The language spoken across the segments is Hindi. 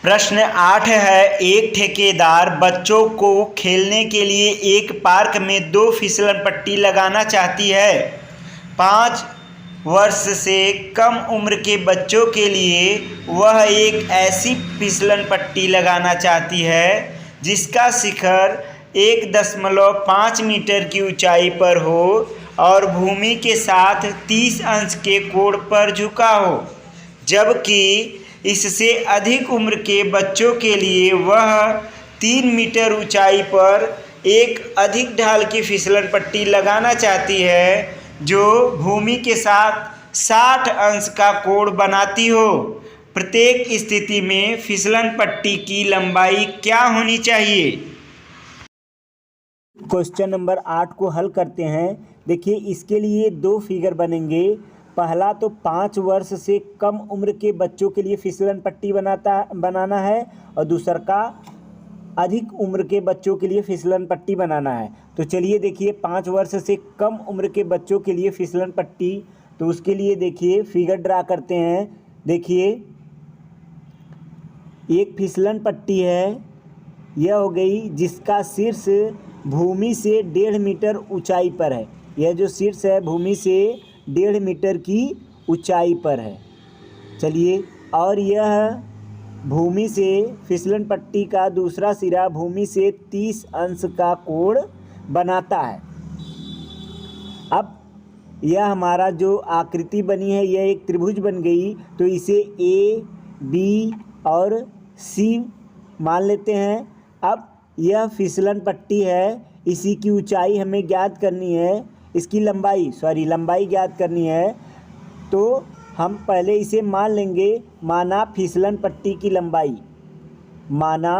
प्रश्न 8 है, एक ठेकेदार बच्चों को खेलने के लिए एक पार्क में 2 फिसलन पट्टी लगाना चाहती है। 5 वर्ष से कम उम्र के बच्चों के लिए वह एक ऐसी फिसलन पट्टी लगाना चाहती है जिसका शिखर 1.5 मीटर की ऊंचाई पर हो और भूमि के साथ 30 अंश के कोण पर झुका हो, जबकि इससे अधिक उम्र के बच्चों के लिए वह 3 मीटर ऊंचाई पर एक अधिक ढाल की फिसलन पट्टी लगाना चाहती है जो भूमि के साथ 60 अंश का कोण बनाती हो। प्रत्येक स्थिति में फिसलन पट्टी की लंबाई क्या होनी चाहिए? क्वेश्चन नंबर 8 को हल करते हैं। देखिए, इसके लिए 2 फिगर बनेंगे। पहला तो 5 वर्ष से कम उम्र के बच्चों के लिए फिसलन पट्टी बनाना है और दूसरा का अधिक उम्र के बच्चों के लिए फिसलन पट्टी बनाना है। तो चलिए देखिए, 5 वर्ष से कम उम्र के बच्चों के लिए फिसलन पट्टी, तो उसके लिए देखिए फिगर ड्रा करते हैं। देखिए, एक फिसलन पट्टी है, यह हो गई जिसका शीर्ष भूमि से 1.5 मीटर ऊंचाई पर है। यह जो शीर्ष है भूमि से 1.5 मीटर की ऊंचाई पर है। चलिए, और यह भूमि से फिसलन पट्टी का दूसरा सिरा भूमि से 30 अंश का कोण बनाता है। अब यह हमारा जो आकृति बनी है यह एक त्रिभुज बन गई, तो इसे ए, बी और सी मान लेते हैं। अब यह फिसलन पट्टी है, इसी की ऊंचाई हमें ज्ञात करनी है, इसकी लंबाई ज्ञात करनी है। तो हम पहले इसे मान लेंगे, माना फिसलन पट्टी की लंबाई, माना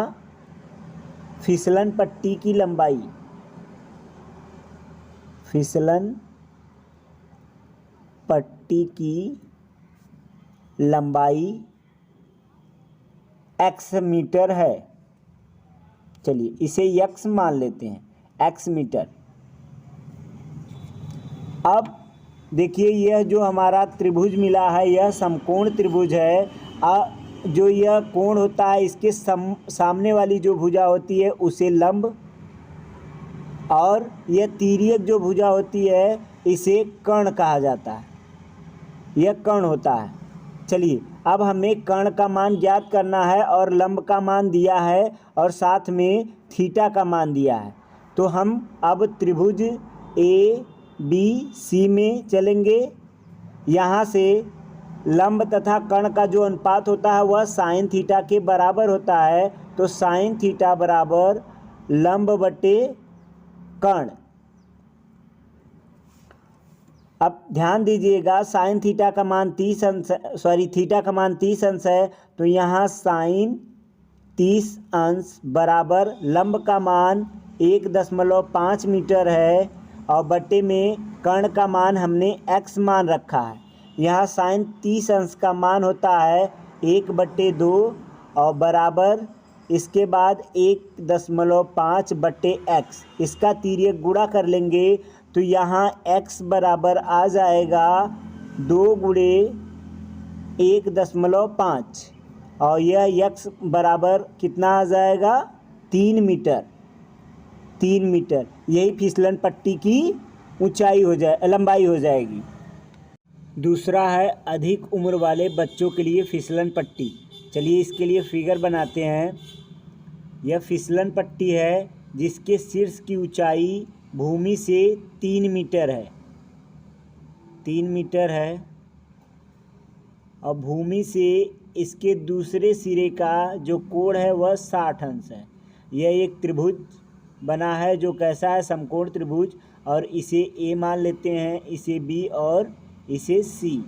फिसलन पट्टी की लंबाई, फिसलन पट्टी की लंबाई x मीटर है। चलिए इसे x मान लेते हैं, x मीटर। अब देखिए, यह जो हमारा त्रिभुज मिला है यह समकोण त्रिभुज है। जो यह कोण होता है इसके सामने वाली जो भुजा होती है उसे लंब, और यह तिर्यक जो भुजा होती है इसे कर्ण कहा जाता है, यह कर्ण होता है। चलिए, अब हमें कर्ण का मान ज्ञात करना है और लंब का मान दिया है और साथ में थीटा का मान दिया है। तो हम अब त्रिभुज ए बी सी में चलेंगे। यहाँ से लंब तथा कर्ण का जो अनुपात होता है वह साइन थीटा के बराबर होता है। तो साइन थीटा बराबर लंब बटे कर्ण। अब ध्यान दीजिएगा, साइन थीटा का मान 30 अंश, थीटा का मान 30 अंश है, तो यहाँ साइन 30 अंश बराबर लंब का मान 1.5 मीटर है और बटे में कर्ण का मान हमने x मान रखा है। यहाँ साइन 30 अंश का मान होता है 1/2 और बराबर इसके बाद 1.5 बटे x, इसका तिर्यक गुणा कर लेंगे तो यहाँ x बराबर आ जाएगा 2 गुणे 1.5 और यह x बराबर कितना आ जाएगा 3 मीटर। 3 मीटर यही फिसलन पट्टी की लंबाई हो जाएगी। दूसरा है अधिक उम्र वाले बच्चों के लिए फिसलन पट्टी। चलिए इसके लिए फिगर बनाते हैं। यह फिसलन पट्टी है जिसके शीर्ष की ऊंचाई भूमि से 3 मीटर है, 3 मीटर है और भूमि से इसके दूसरे सिरे का जो कोण है वह 60 अंश है। यह एक त्रिभुज बना है जो कैसा है, समकोण त्रिभुज, और इसे ए मान लेते हैं, इसे बी और इसे सी।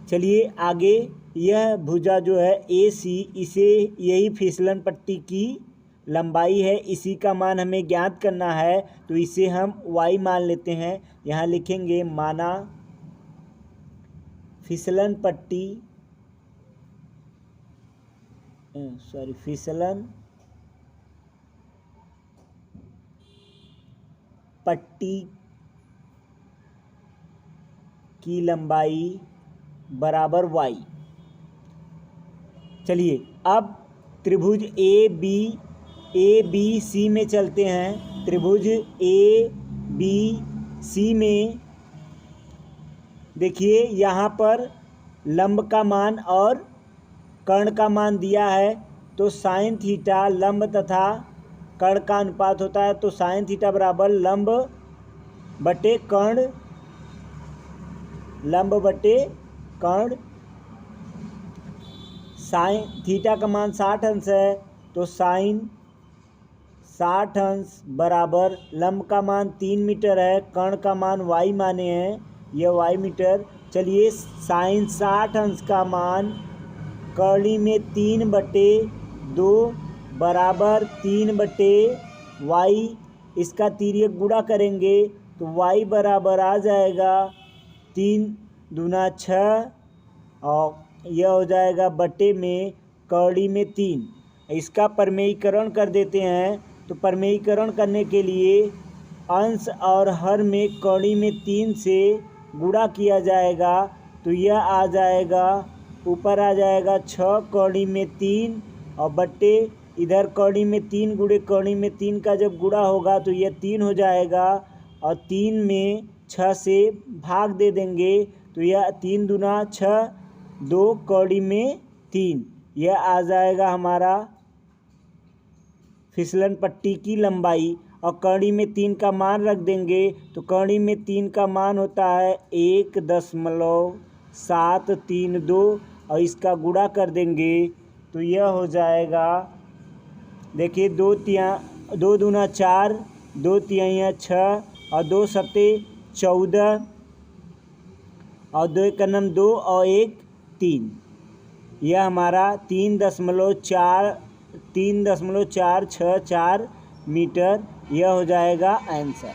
चलिए आगे, यह भुजा जो है ए सी, इसे यही फिसलन पट्टी की लंबाई है, इसी का मान हमें ज्ञात करना है, तो इसे हम y मान लेते हैं। यहाँ लिखेंगे माना फिसलन पट्टी फिसलन पट्टी की लंबाई बराबर y। चलिए अब त्रिभुज ए बी सी में चलते हैं। त्रिभुज ए बी सी में देखिए यहाँ पर लंब का मान और कर्ण का मान दिया है, तो साइन थीटा लंब तथा कर्ण का अनुपात होता है। तो साइन थीटा बराबर लंब बटे कर्ण, लंब बटे कर्ण। साइन थीटा का मान 60 अंश है, तो साइन 60 अंश बराबर लंब का मान 3 मीटर है, कर्ण का मान y माने हैं, यह y मीटर। चलिए साइन 60 अंश का मान कर्णी में 3/2 बराबर 3/y, इसका तिर्यक गुणा करेंगे तो y बराबर आ जाएगा 3 दूना 6 और यह हो जाएगा बटे में कौड़ी में 3। इसका परमेयीकरण कर देते हैं। तो परमेयीकरण करने के लिए अंश और हर में कौड़ी में 3 से गुणा किया जाएगा, तो यह आ जाएगा, ऊपर आ जाएगा 6 कौड़ी में 3 और बट्टे इधर कौड़ी में 3 गुणे कौड़ी में 3 का जब गुणा होगा तो यह 3 हो जाएगा और 3 में 6 से भाग दे देंगे, तो यह 3 दूना 6, 2 कौड़ी में 3, यह आ जाएगा हमारा फिसलन पट्टी की लंबाई। और कौड़ी में 3 का मान रख देंगे, तो कौड़ी में 3 का मान होता है 1.732 और इसका गुणा कर देंगे तो यह हो जाएगा, देखिए 2 दूना 4, 2 तिहाइयाँ 6 और 2 सत्ते 14 और 2 एक नम 2 और 1 3, यह हमारा 3.464 मीटर, यह हो जाएगा आंसर।